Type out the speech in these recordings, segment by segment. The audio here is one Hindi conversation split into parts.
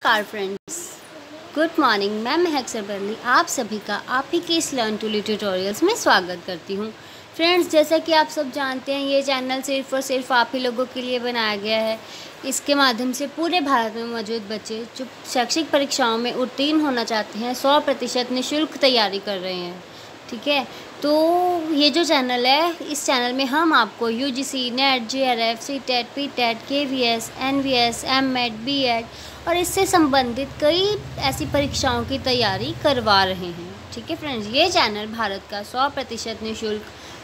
नमस्कार फ्रेंड्स, गुड मॉर्निंग। मैं महक सरबरली आप सभी का आप ही के इस लर्न टू ली ट्यूटोरियल्स में स्वागत करती हूँ। फ्रेंड्स, जैसा कि आप सब जानते हैं, ये चैनल सिर्फ और सिर्फ आप ही लोगों के लिए बनाया गया है। इसके माध्यम से पूरे भारत में मौजूद बच्चे जो शैक्षिक परीक्षाओं में उत्तीर्ण होना चाहते हैं 100% निःशुल्क तैयारी कर रहे हैं। ठीक है, तो ये जो चैनल है, इस चैनल में हम आपको UGC, NET, JRF, CTET, PTET, KVS, NVS, MEd, BEd और इससे संबंधित कई ऐसी परीक्षाओं की तैयारी करवा रहे हैं। ठीक है फ्रेंड्स, ये चैनल भारत का 100% निःशुल्क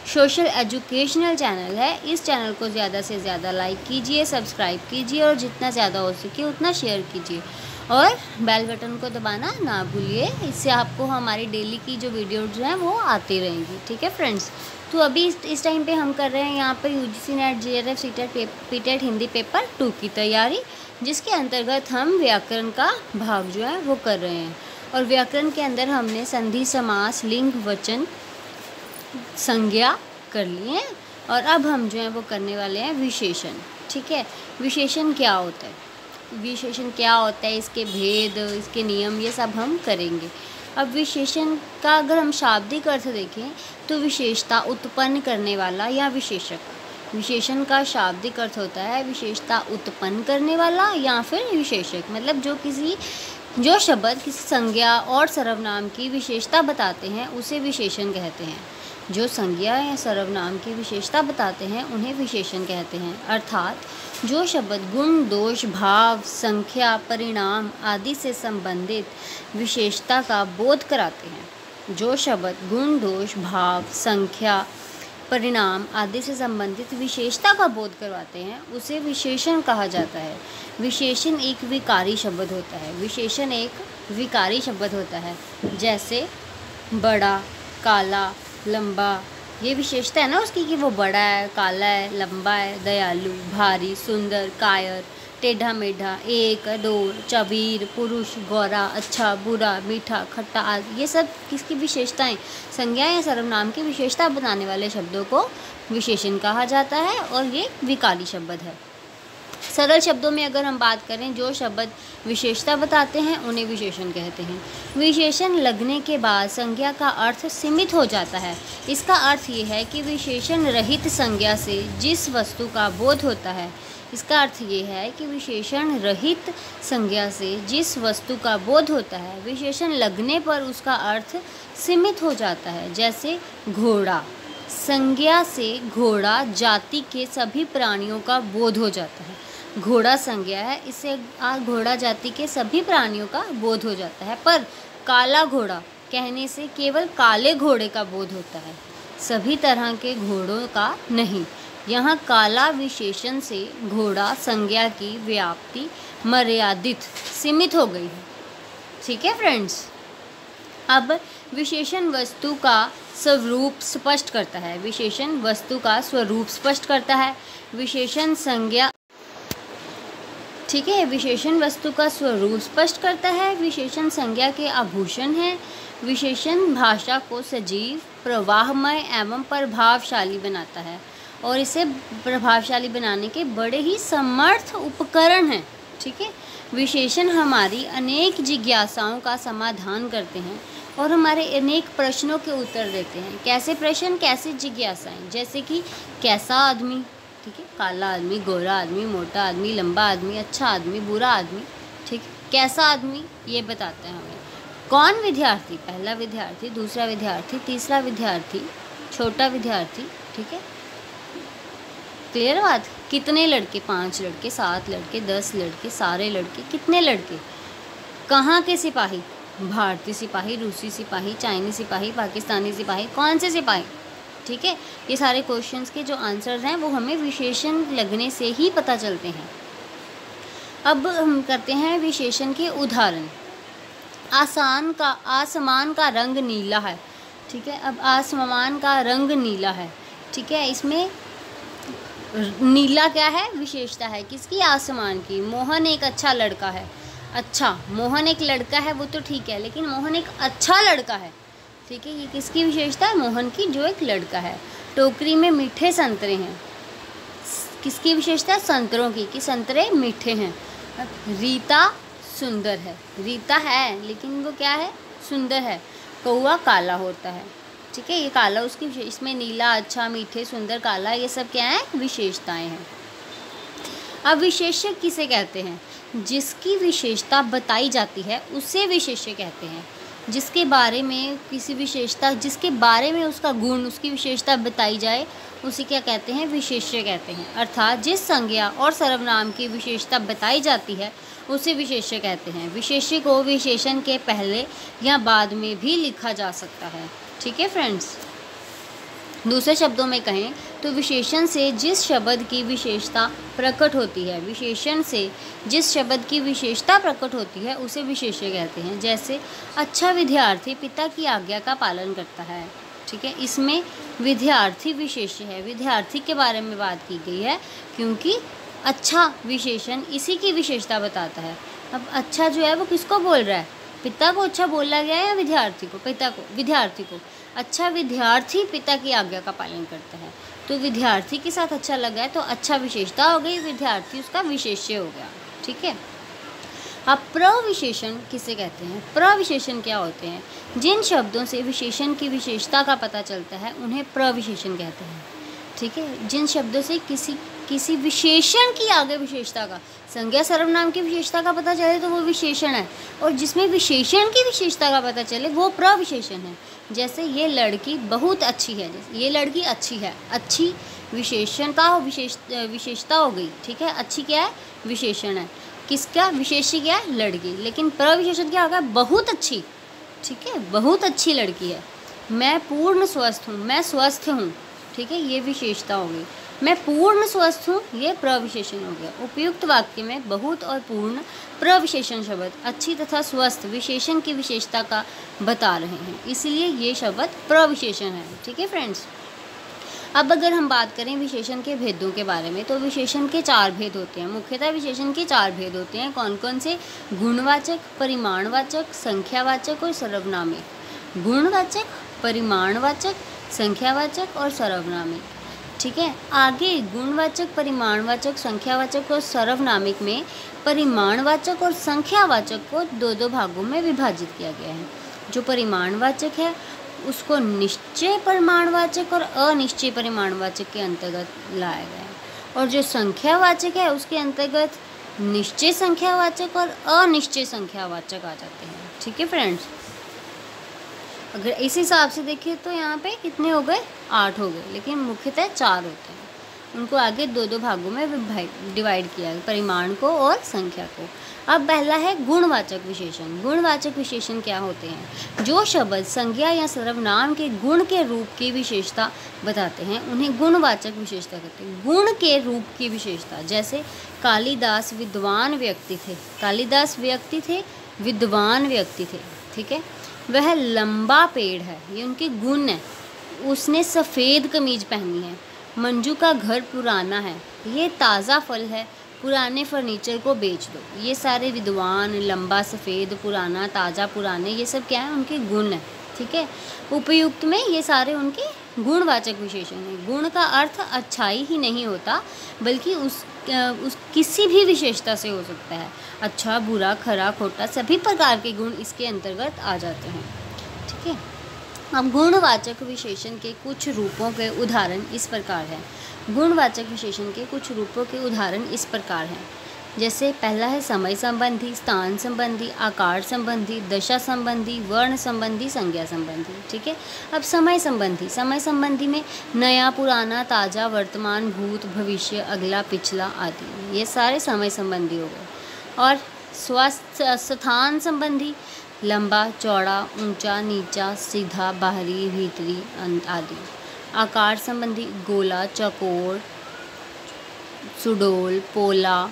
सोशल एजुकेशनल चैनल है। इस चैनल को ज़्यादा से ज़्यादा लाइक कीजिए, सब्सक्राइब कीजिए और जितना ज़्यादा हो सके उतना शेयर कीजिए और बेल बटन को दबाना ना भूलिए। इससे आपको हमारी डेली की जो वीडियोज़ हैं वो आती रहेंगी। ठीक है फ्रेंड्स, तो अभी इस टाइम पे हम कर रहे हैं यहाँ पर UGC, NET, JRF, CTET, PTET Hindi paper 2 की तैयारी, जिसके अंतर्गत हम व्याकरण का भाग जो है वो कर रहे हैं। और व्याकरण के अंदर हमने संधि, समास, लिंग, वचन, संज्ञा कर लिए हैं और अब हम जो है वो करने वाले हैं विशेषण। ठीक है, विशेषण क्या होता है, इसके भेद, इसके नियम, ये सब हम करेंगे। अब विशेषण का अगर हम शाब्दिक अर्थ देखें तो विशेषता उत्पन्न करने वाला या विशेषक। विशेषण का शाब्दिक अर्थ होता है विशेषता उत्पन्न करने वाला या फिर विशेषक। मतलब जो शब्द किसी संज्ञा और सर्वनाम की विशेषता बताते हैं उसे विशेषण कहते हैं। जो संज्ञा या सर्वनाम की विशेषता बताते हैं उन्हें विशेषण कहते हैं। अर्थात जो शब्द गुण, दोष, भाव, संख्या, परिणाम आदि से संबंधित विशेषता का बोध कराते हैं। जो शब्द गुण, दोष, भाव, संख्या, परिणाम आदि से संबंधित विशेषता का बोध करवाते हैं उसे विशेषण कहा जाता है। विशेषण एक विकारी शब्द होता है। जैसे बड़ा, काला, लंबा, ये विशेषता है ना उसकी कि वो बड़ा है, काला है, लंबा है, दयालु, भारी, सुंदर, कायर, टेढ़ा मेढ़ा, एक, दो, चबीर, पुरुष, गोरा, अच्छा, बुरा, मीठा, खट्टा आदि, ये सब किसकी विशेषताएं, संज्ञा या सर्वनाम की विशेषता बनाने वाले शब्दों को विशेषण कहा जाता है और ये विकारी शब्द है। सरल शब्दों में अगर हम बात करें, जो शब्द विशेषता बताते हैं उन्हें विशेषण कहते हैं। विशेषण लगने के बाद संज्ञा का अर्थ सीमित हो जाता है। इसका अर्थ ये है कि विशेषण रहित संज्ञा से जिस वस्तु का बोध होता है, विशेषण लगने पर उसका अर्थ सीमित हो जाता है। जैसे घोड़ा, संज्ञा से घोड़ा जाति के सभी प्राणियों का बोध हो जाता है। घोड़ा संज्ञा है, इससे घोड़ा जाति के सभी प्राणियों का बोध हो जाता है। पर काला घोड़ा कहने से केवल काले घोड़े का बोध होता है, सभी तरह के घोड़ों का नहीं। यहाँ काला विशेषण से घोड़ा संज्ञा की व्याप्ति मर्यादित, सीमित हो गई है। ठीक है फ्रेंड्स, अब विशेषण वस्तु का स्वरूप स्पष्ट करता है। विशेषण संज्ञा, ठीक है, विशेषण वस्तु का स्वरूप स्पष्ट करता है। विशेषण संज्ञा के आभूषण है। विशेषण भाषा को सजीव, प्रवाहमय एवं प्रभावशाली बनाता है और इसे प्रभावशाली बनाने के बड़े ही समर्थ उपकरण हैं। ठीक है, विशेषण हमारी अनेक जिज्ञासाओं का समाधान करते हैं और हमारे अनेक प्रश्नों के उत्तर देते हैं। कैसे प्रश्न, कैसे जिज्ञासाएं, जैसे कि कैसा आदमी, ठीक है, काला आदमी, गोरा आदमी, मोटा आदमी, लंबा आदमी, अच्छा आदमी, बुरा आदमी। ठीक है, कैसा आदमी ये बताते हैं हमें। कौन विद्यार्थी, पहला विद्यार्थी, दूसरा विद्यार्थी, तीसरा विद्यार्थी, छोटा विद्यार्थी। ठीक है, क्लियर बात। कितने लड़के, 5 लड़के, 7 लड़के, 10 लड़के, सारे लड़के, कितने लड़के। कहाँ के सिपाही, भारतीय सिपाही, रूसी सिपाही, चाइनीज सिपाही, पाकिस्तानी सिपाही, कौन से सिपाही। ठीक है, ये सारे क्वेश्चंस के जो आंसर्स हैं वो हमें विशेषण लगने से ही पता चलते हैं। अब हम करते हैं विशेषण के उदाहरण। आसमान का रंग नीला है। ठीक है, अब आसमान का रंग नीला है। ठीक है, इसमें नीला क्या है, विशेषता है किसकी, आसमान की। मोहन एक अच्छा लड़का है। अच्छा, मोहन एक लड़का है वो तो ठीक है, लेकिन मोहन एक अच्छा लड़का है। ठीक है, ये किसकी विशेषता है, मोहन की, जो एक लड़का है। टोकरी में मीठे संतरे हैं, किसकी विशेषता है, संतरों की, कि संतरे मीठे हैं। रीता सुंदर है। रीता है लेकिन वो क्या है, सुंदर है। कौआ काला होता है, ठीक है, ये काला उसकी इसमें नीला, अच्छा, मीठे, सुंदर, काला, ये सब क्या है, विशेषताएं हैं। अब विशेष्य किसे कहते हैं? जिसकी विशेषता बताई जाती है उसे विशेष्य कहते हैं। जिसके बारे में किसी विशेषता, जिसके बारे में उसका गुण, उसकी विशेषता बताई जाए उसे क्या कहते हैं, विशेष्य कहते हैं। अर्थात जिस संज्ञा और सर्वनाम की विशेषता बताई जाती है उसे विशेष्य कहते हैं। विशेष्य को विशेषण के पहले या बाद में भी लिखा जा सकता है, ठीक है फ्रेंड्स। दूसरे शब्दों में कहें तो विशेषण से जिस शब्द की विशेषता प्रकट होती है, विशेषण से जिस शब्द की विशेषता प्रकट होती है उसे विशेष्य कहते हैं। जैसे अच्छा विद्यार्थी पिता की आज्ञा का पालन करता है, ठीक है, इसमें विद्यार्थी विशेष्य है, विद्यार्थी के बारे में बात की गई है क्योंकि अच्छा विशेषण इसी की विशेषता बताता है। अब अच्छा जो है वो किसको बोल रहा है, पिता को अच्छा बोला गया है या विद्यार्थी को? पिता को, विद्यार्थी को। अच्छा विद्यार्थी पिता की आज्ञा का पालन करता है, तो विद्यार्थी के साथ अच्छा लगा है तो अच्छा विशेषता हो गई, विद्यार्थी उसका विशेष्य हो गया, ठीक है। अब प्रविशेषण किसे कहते हैं? प्रविशेषण क्या होते हैं? जिन शब्दों से विशेषण की विशेषता का पता चलता है उन्हें प्रविशेषण कहते हैं, ठीक है। जिन शब्दों से किसी विशेषण की आगे विशेषता का, संज्ञा सर्वनाम की विशेषता का पता चले तो वो विशेषण है, और जिसमें विशेषण की विशेषता का पता चले वो प्रविशेषण है। जैसे ये लड़की बहुत अच्छी है, जैसे ये लड़की अच्छी है, अच्छी विशेषण का विशेषता हो गई, ठीक है। अच्छी क्या है, विशेषण है, किसका विशेष्य क्या है, लड़की। लेकिन प्रविशेषण क्या होगा, बहुत अच्छी, ठीक है, बहुत अच्छी लड़की है। मैं पूर्ण स्वस्थ हूँ, मैं स्वस्थ हूँ, ठीक है, ये विशेषता हो गई। मैं पूर्ण स्वस्थ हूँ, ये प्रविशेषण हो गया। उपयुक्त वाक्य में बहुत और पूर्ण प्रविशेषण शब्द अच्छी तथा स्वस्थ विशेषण की विशेषता का बता रहे हैं, इसलिए ये शब्द प्रविशेषण है, ठीक है फ्रेंड्स। अब अगर हम बात करें विशेषण के भेदों के बारे में तो विशेषण के 4 भेद होते हैं। मुख्यतः विशेषण के 4 भेद होते हैं। कौन कौन से? गुणवाचक, परिमाणवाचक, संख्यावाचक और सर्वनामिक। गुणवाचक, परिमाणवाचक, संख्यावाचक और सर्वनामिक, ठीक है। आगे गुणवाचक, परिमाणवाचक, संख्यावाचक और सर्वनामिक में परिमाणवाचक और संख्यावाचक को 2 भागों में विभाजित किया गया है। जो परिमाणवाचक है उसको निश्चय परिमाणवाचक और अनिश्चय परिमाणवाचक के अंतर्गत लाया गया है, और जो संख्यावाचक है उसके अंतर्गत निश्चय संख्यावाचक और अनिश्चय संख्यावाचक आ जाते हैं, ठीक है फ्रेंड्स। अगर इस हिसाब से देखिए तो यहाँ पे कितने हो गए, 8 हो गए, लेकिन मुख्यतः 4 होते हैं। उनको आगे 2 भागों में डिवाइड किया है, परिमाण को और संख्या को। अब पहला है गुणवाचक विशेषण। गुणवाचक विशेषण क्या होते हैं? जो शब्द संज्ञा या सर्वनाम के गुण के रूप की विशेषता बताते हैं उन्हें गुणवाचक विशेषता कहते हैं। गुण के रूप की विशेषता, जैसे कालिदास विद्वान व्यक्ति थे, कालिदास व्यक्ति थे, विद्वान व्यक्ति थे, ठीक है। वह लंबा पेड़ है, ये उनके गुण है। उसने सफ़ेद कमीज पहनी है। मंजू का घर पुराना है, ये ताज़ा फल है, पुराने फर्नीचर को बेच दो। ये सारे विद्वान, लंबा, सफ़ेद, पुराना, ताज़ा, पुराने, ये सब क्या है, उनके गुण हैं, ठीक है। उपयुक्त में ये सारे उनके गुणवाचक विशेषण हैं। गुण का अर्थ अच्छाई ही नहीं होता बल्कि उस किसी भी विशेषता से हो सकता है। अच्छा, बुरा, खरा, खोटा, सभी प्रकार के गुण इसके अंतर्गत आ जाते हैं, ठीक है। अब गुणवाचक विशेषण के कुछ रूपों के उदाहरण इस प्रकार हैं। गुणवाचक विशेषण के कुछ रूपों के उदाहरण इस प्रकार हैं। जैसे पहला है समय संबंधी, स्थान संबंधी, आकार संबंधी, दशा संबंधी, वर्ण संबंधी, संज्ञा संबंधी, ठीक है। अब समय संबंधी, समय संबंधी में नया, पुराना, ताज़ा, वर्तमान, भूत, भविष्य, अगला, पिछला आदि, ये सारे समय संबंधी हो गए। और स्थान संबंधी लंबा, चौड़ा, ऊंचा, नीचा, सीधा, बाहरी, भीतरी आदि। आकार संबंधी गोला, चौकोर, सुडोल, पोला,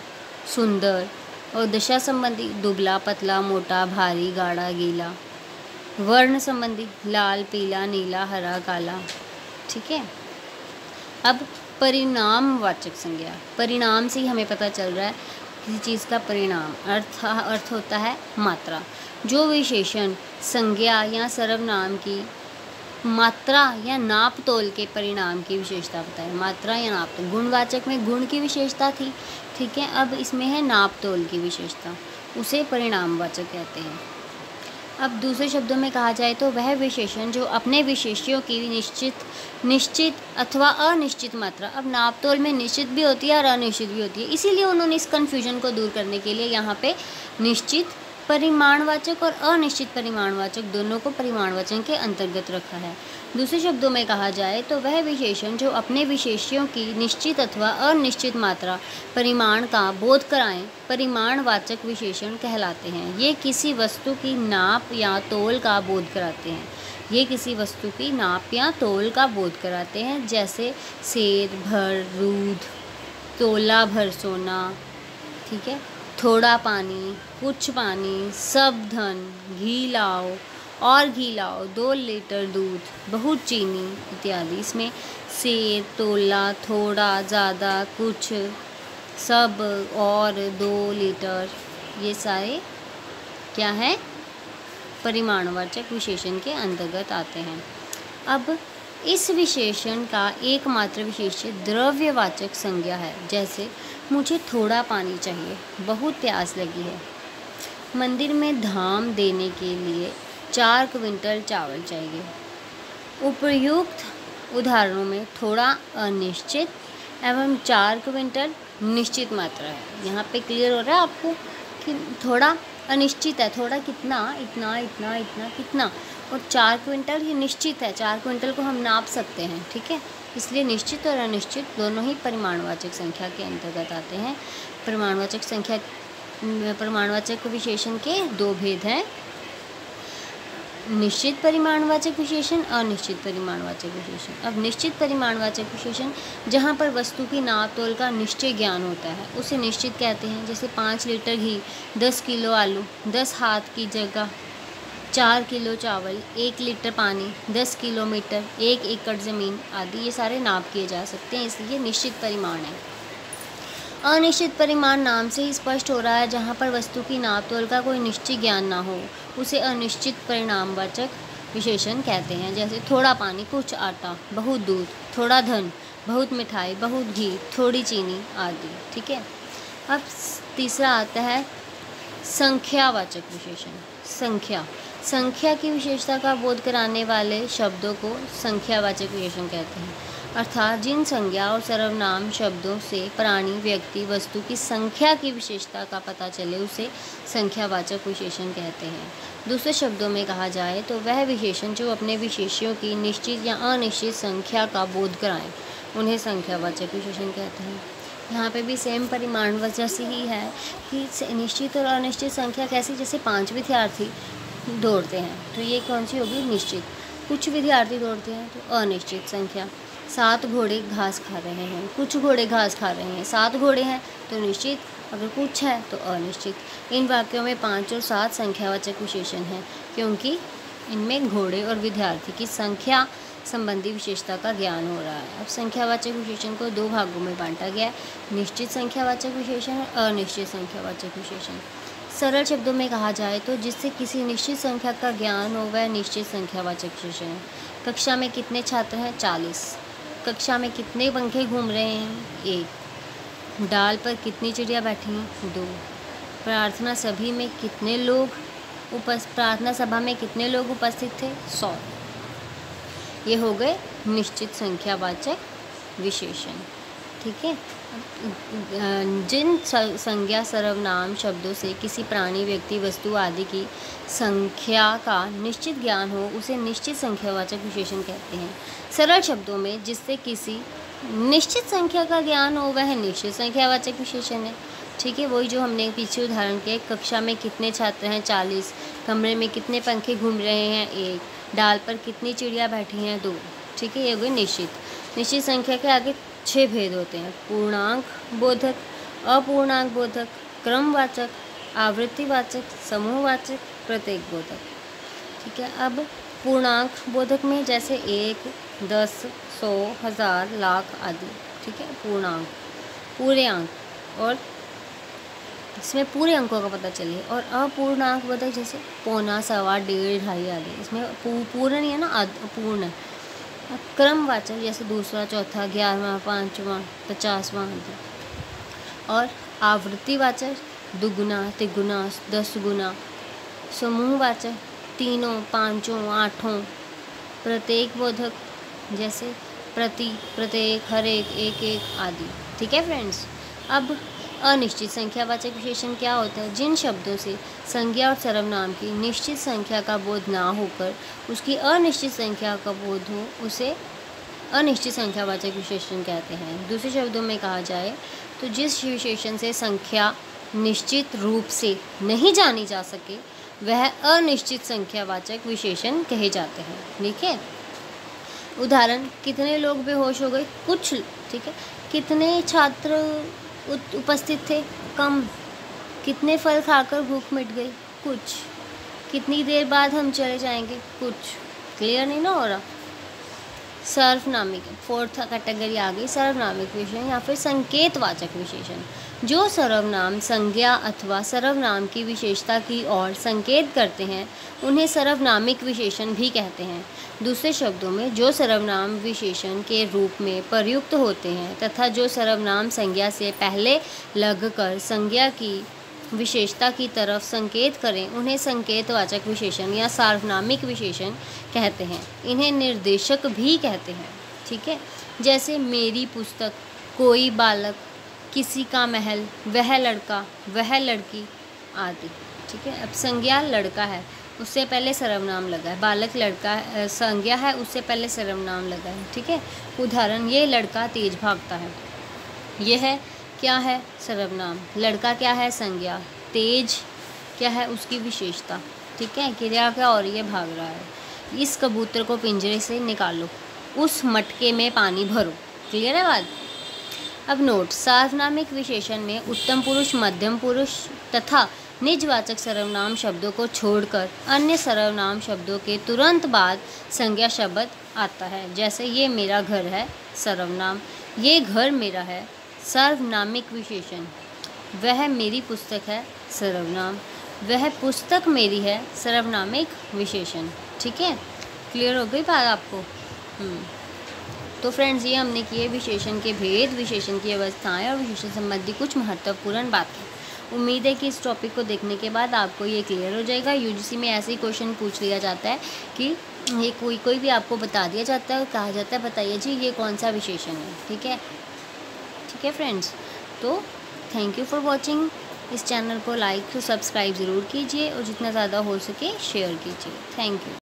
सुंदर। और दशा संबंधी दुबला, पतला, मोटा, भारी, गाढ़ा, गीला। वर्ण संबंधी लाल, पीला, नीला, हरा, काला, ठीक है। अब परिणामवाचक संज्ञा, परिणाम से ही हमें पता चल रहा है किसी चीज़ का परिणाम, अर्थ होता है मात्रा। जो विशेषण संज्ञा या सर्वनाम की मात्रा या नाप तोल के परिणाम की विशेषता बताए। मात्रा या नाप तोल, गुणवाचक में गुण की विशेषता थी, ठीक है। अब इसमें है नाप तोल की विशेषता। उसे परिणामवाचक कहते हैं। अब दूसरे शब्दों में कहा जाए तो वह विशेषण जो अपने विशेष्यों की निश्चित अथवा अनिश्चित मात्रा, अब नापतोल में निश्चित भी होती है और अनिश्चित भी होती है, इसीलिए उन्होंने इस कन्फ्यूजन को दूर करने के लिए यहाँ पे निश्चित परिमाणवाचक और अनिश्चित परिमाणवाचक दोनों को परिमाणवाचक के अंतर्गत रखा है। दूसरे शब्दों में कहा जाए तो वह विशेषण जो अपने विशेष्यों की निश्चित अथवा अनिश्चित मात्रा परिमाण का बोध कराएं परिमाणवाचक विशेषण कहलाते हैं। ये किसी वस्तु की नाप या तोल का बोध कराते हैं। ये किसी वस्तु की नाप या तोल का बोध कराते हैं, जैसे सेर भर दूध, तोला भर सोना, ठीक है, थोड़ा पानी, कुछ पानी, सब धन, घी लाओ और घी लाओ, 2 लीटर दूध, बहुत चीनी इत्यादि। इसमें सेर, तोला, थोड़ा, ज़्यादा, कुछ, सब और 2 लीटर, ये सारे क्या है, परिमाणवाचक विशेषण के अंतर्गत आते हैं। अब इस विशेषण का एकमात्र विशेष्य द्रव्यवाचक संज्ञा है, जैसे मुझे थोड़ा पानी चाहिए, बहुत प्यास लगी है। मंदिर में धाम देने के लिए 4 क्विंटल चावल चाहिए। उपर्युक्त उदाहरणों में थोड़ा अनिश्चित एवं 4 क्विंटल निश्चित मात्रा है। यहाँ पे क्लियर हो रहा है आपको कि थोड़ा अनिश्चित है, थोड़ा कितना, इतना, इतना, इतना, कितना, और 4 क्विंटल ये निश्चित है, 4 क्विंटल को हम नाप सकते हैं, ठीक है। इसलिए निश्चित और अनिश्चित दोनों ही परिमाणवाचक संख्या के अंतर्गत आते हैं। परिमाणवाचक विशेषण के 2 भेद हैं, निश्चित परिमाणवाचक विशेषण, अनिश्चित परिमाणवाचक विशेषण। अब निश्चित परिमाणवाचक विशेषण जहाँ पर वस्तु की नाप तोल का निश्चय ज्ञान होता है उसे निश्चित कहते हैं। जैसे 5 लीटर घी, 10 किलो आलू, 10 हाथ की जगह 4 किलो चावल, 1 लीटर पानी, 10 किलोमीटर, 1 एकड़ ज़मीन आदि, ये सारे नाप किए जा सकते हैं, इसलिए निश्चित परिमाण है। अनिश्चित परिमाण नाम से ही स्पष्ट हो रहा है, जहाँ पर वस्तु की नाप तोल का कोई निश्चित ज्ञान ना हो उसे अनिश्चित परिणामवाचक विशेषण कहते हैं। जैसे थोड़ा पानी, कुछ आटा, बहुत दूध, थोड़ा धन, बहुत मिठाई, बहुत घी, थोड़ी चीनी आदि, ठीक है। अब तीसरा आता है संख्यावाचक विशेषण। संख्या की विशेषता का बोध कराने वाले शब्दों को संख्यावाचक विशेषण कहते हैं, अर्थात जिन संज्ञा और सर्वनाम शब्दों से प्राणी, व्यक्ति, वस्तु की संख्या की विशेषता का पता चले उसे संख्यावाचक विशेषण कहते हैं। दूसरे शब्दों में कहा जाए तो वह विशेषण जो अपने विशेष्यों की निश्चित या अनिश्चित संख्या का बोध कराएं उन्हें संख्यावाचक विशेषण कहते हैं। यहाँ पे भी सेम परिमाण जैसी ही है कि निश्चित और अनिश्चित संख्या कैसी, जैसे 5 विद्यार्थी दौड़ते हैं तो ये कौन सी होगी, निश्चित। कुछ विद्यार्थी दौड़ते हैं तो अनिश्चित संख्या। 7 घोड़े घास खा रहे हैं, कुछ घोड़े घास खा रहे हैं, 7 घोड़े हैं तो निश्चित, अगर कुछ है तो अनिश्चित। इन वाक्यों में 5 और 7 संख्यावाचक विशेषण हैं क्योंकि इनमें घोड़े और विद्यार्थी की संख्या संबंधी विशेषता का ज्ञान हो रहा है। अब संख्यावाचक विशेषण को 2 भागों में बांटा गया है, निश्चित संख्यावाचक विशेषण और अनिश्चित संख्यावाचक विशेषण। सरल शब्दों में कहा जाए तो जिससे किसी निश्चित संख्या का ज्ञान हो वह निश्चित संख्यावाचक विशेषण है। कक्षा में कितने छात्र हैं, 40। कक्षा में कितने पंखे घूम रहे हैं, 1। डाल पर कितनी चिड़िया बैठी हैं, 2। प्रार्थना सभा में कितने लोग उपस्थित थे, 100। ये हो गए निश्चित संख्यावाचक विशेषण, ठीक है। जिन संज्ञा सर्वनाम शब्दों से किसी प्राणी, व्यक्ति, वस्तु आदि की संख्या का निश्चित ज्ञान हो उसे निश्चित संख्यावाचक विशेषण कहते हैं। सरल शब्दों में जिससे किसी निश्चित संख्या का ज्ञान हो वह निश्चित संख्यावाचक विशेषण है, ठीक है। वही जो हमने पीछे उदाहरण किया, कक्षा में कितने छात्र हैं, 40। कमरे में कितने पंखे घूम रहे हैं, 1। डाल पर कितनी चिड़िया बैठी हैं, 2, ठीक है। ये हो गई निश्चित संख्या के आगे 6 भेद होते हैं, पूर्णांक बोधक, अपूर्णांक बोधक, क्रमवाचक, आवृत्तिवाचक, समूहवाचक, प्रत्येक बोधक, ठीक है। अब पूर्णांक बोधक में जैसे 1, 10, 100, 1000, लाख आदि, ठीक है, पूर्णांक, पूरे अंक, और इसमें पूरे अंकों का पता चले। और अपूर्णांक बोधक जैसे पौना, सवा, 1.5, 2.5 आदि, इसमें पूर्ण नहीं है ना, अपूर्ण। क्रमवाचक जैसे दूसरा, चौथा, 11वां, 5वां, 50वां आदि। और आवृत्तिवाचक दुगुना, तिगुना, 10 गुना। समूहवाचक तीनों, पांचों, आठों। प्रत्येक बोधक जैसे प्रति, प्रत्येक, हर एक, एक एक आदि। ठीक है फ्रेंड्स। अब अनिश्चित संख्यावाचक विशेषण क्या होता है? जिन शब्दों से संज्ञा और सर्वनाम की निश्चित संख्या का बोध ना होकर उसकी अनिश्चित संख्या का बोध हो, उसे अनिश्चित संख्यावाचक विशेषण कहते हैं। दूसरे शब्दों में कहा जाए तो जिस विशेषण से संख्या निश्चित रूप से नहीं जानी जा सके वह अनिश्चित संख्यावाचक विशेषण कहे जाते हैं। ठीक है। उदाहरण, कितने लोग बेहोश हो गए? कुछ। ठीक है। कितने छात्र उपस्थित थे? कम। कितने फल खाकर भूख मिट गई? कुछ। कितनी देर बाद हम चले जाएंगे? कुछ। क्लियर नहीं ना हो रहा? सर्वनामिक, फोर्थ कैटेगरी आ गई सर्वनामिक विशेषण या फिर संकेतवाचक विशेषण। जो सर्वनाम संज्ञा अथवा सर्वनाम की विशेषता की ओर संकेत करते हैं उन्हें सर्वनामिक विशेषण भी कहते हैं। दूसरे शब्दों में, जो सर्वनाम विशेषण के रूप में प्रयुक्त होते हैं तथा जो सर्वनाम संज्ञा से पहले लगकर संज्ञा की विशेषता की तरफ संकेत करें उन्हें संकेतवाचक विशेषण या सार्वनामिक विशेषण कहते हैं। इन्हें निर्देशक भी कहते हैं। ठीक है। जैसे मेरी पुस्तक, कोई बालक, किसी का महल, वह लड़का, वह लड़की आदि। ठीक है। अब संज्ञा लड़का है, उससे पहले सर्वनाम लगा है। बालक लड़का संज्ञा है, उससे पहले सर्वनाम लगा है। ठीक है। उदाहरण, ये लड़का तेज भागता है। यह क्या है? सर्वनाम। लड़का क्या है? संज्ञा। तेज क्या है? उसकी विशेषता। ठीक है। क्रिया क्या हो रही है? भाग रहा है। इस कबूतर को पिंजरे से निकालो, उस मटके में पानी भरो। क्लियर है बात? अब नोट, सार्वनामिक विशेषण में उत्तम पुरुष, मध्यम पुरुष तथा निजवाचक सर्वनाम शब्दों को छोड़कर अन्य सर्वनाम शब्दों के तुरंत बाद संज्ञा शब्द आता है। जैसे ये मेरा घर है, सर्वनाम। ये घर मेरा है, सर्वनामिक विशेषण। वह मेरी पुस्तक है, सर्वनाम। वह पुस्तक मेरी है, सर्वनामिक विशेषण। ठीक है। क्लियर हो गई बात आपको? तो फ्रेंड्स, ये हमने किए विशेषण के भेद, विशेषण की अवस्थाएं और विशेषण संबंधी कुछ महत्वपूर्ण बातें। उम्मीद है कि इस टॉपिक को देखने के बाद आपको ये क्लियर हो जाएगा। यूजीसी में ऐसे ही क्वेश्चन पूछ लिया जाता है कि ये कोई भी आपको बता दिया जाता है और कहा जाता है बताइए जी ये कौन सा विशेषण है। ठीक है। ठीक है फ्रेंड्स। तो थैंक यू फॉर वॉचिंग। इस चैनल को लाइक और सब्सक्राइब ज़रूर कीजिए और जितना ज़्यादा हो सके शेयर कीजिए। Thank you.